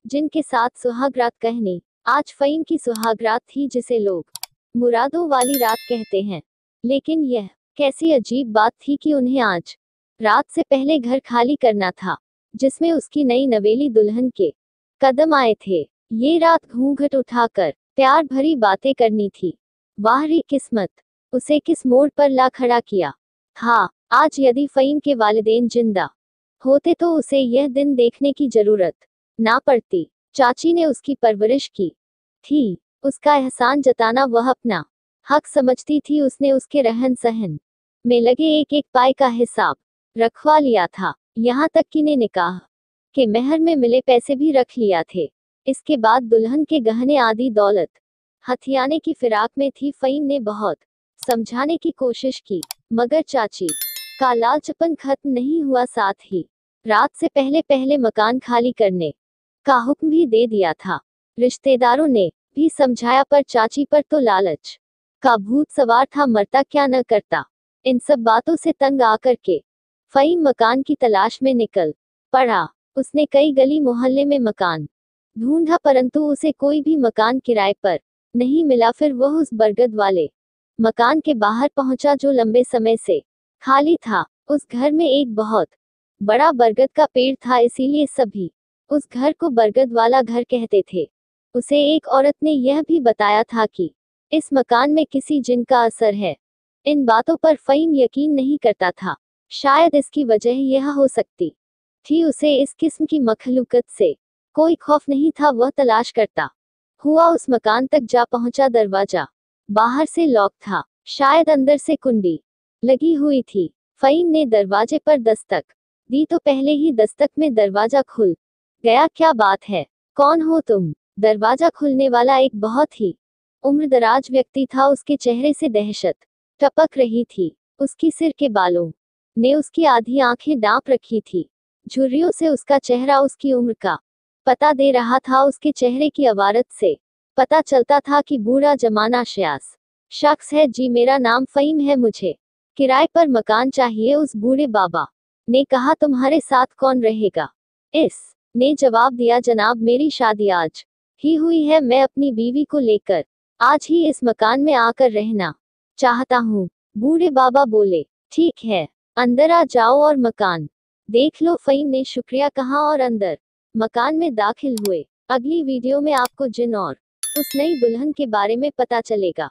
जिनके साथ सुहागरात कहनी। आज फ़हीम की सुहागरात थी, जिसे लोग मुरादों वाली रात कहते हैं। लेकिन यह कैसी अजीब बात थी कि उन्हें आज रात से पहले घर खाली करना था, जिसमें उसकी नई नवेली दुल्हन के कदम आए थे। ये रात घूंघट उठाकर प्यार भरी बातें करनी थी। वाह रे किस्मत, उसे किस मोड़ पर ला खड़ा किया। हाँ, आज यदि फ़हीम के वालिदैन जिंदा होते तो उसे यह दिन देखने की जरूरत ना पड़ती। चाची ने उसकी परवरिश की थी, उसका एहसान जताना वह अपना हक समझती थी। उसने उसके रहन सहन में लगे एक एक पाए का हिसाब रखवा लिया था, यहाँ तक कि ने निकाह के मेहर में मिले पैसे भी रख लिया थे। इसके बाद दुल्हन के गहने आदि दौलत हथियाने की फिराक में थी। फ़हीम ने बहुत समझाने की कोशिश की, मगर चाची का लालचपन खत्म नहीं हुआ। साथ ही रात से पहले पहले मकान खाली करने का हुक्म भी दे दिया था। रिश्तेदारों ने भी समझाया, पर चाची पर तो लालच का भूत सवार था, मरता क्या न करता। इन सब बातों से तंग आकर के फ़हीम मकान की तलाश में निकल पड़ा। उसने कई गली मोहल्ले में मकान ढूंढा, परंतु उसे कोई भी मकान किराए पर नहीं मिला। फिर वह उस बरगद वाले मकान के बाहर पहुंचा, जो लंबे समय से खाली था। उस घर में एक बहुत बड़ा बरगद का पेड़ था, इसीलिए सभी उस घर को बरगद वाला घर कहते थे। उसे एक औरत ने यह भी बताया था कि इस मकान में किसी जिन का असर है। इन बातों पर फ़हीम यकीन नहीं करता था। शायद इसकी वजह यह हो सकती थी, उसे इस किस्म की मखलूकत से कोई खौफ नहीं था। वह तलाश करता हुआ उस मकान तक जा पहुंचा। दरवाजा बाहर से लॉक था, शायद अंदर से कुंडी लगी हुई थी। फ़हीम ने दरवाजे पर दस्तक दी तो पहले ही दस्तक में दरवाजा खुल गया। क्या बात है, कौन हो तुम? दरवाजा खुलने वाला एक बहुत ही उम्रदराज व्यक्ति था। उसके चेहरे से दहशत टपक रही थी। उसकी सिर के बालों ने उसकी आधी आंखें ढांप रखी थी। झुर्रियों से उसका चेहरा उसकी उम्र का पता दे रहा था। उसके चेहरे की अवारत से पता चलता था कि बूढ़ा जमाना शयास शख्स है। जी, मेरा नाम फ़हीम है, मुझे किराए पर मकान चाहिए, उस बूढ़े बाबा ने कहा। तुम्हारे साथ कौन रहेगा? इस ने जवाब दिया, जनाब मेरी शादी आज ही हुई है, मैं अपनी बीवी को लेकर आज ही इस मकान में आकर रहना चाहता हूँ। बूढ़े बाबा बोले, ठीक है, अंदर आ जाओ और मकान देख लो। फ़हीम ने शुक्रिया कहा और अंदर मकान में दाखिल हुए। अगली वीडियो में आपको जिन और उस नई दुल्हन के बारे में पता चलेगा।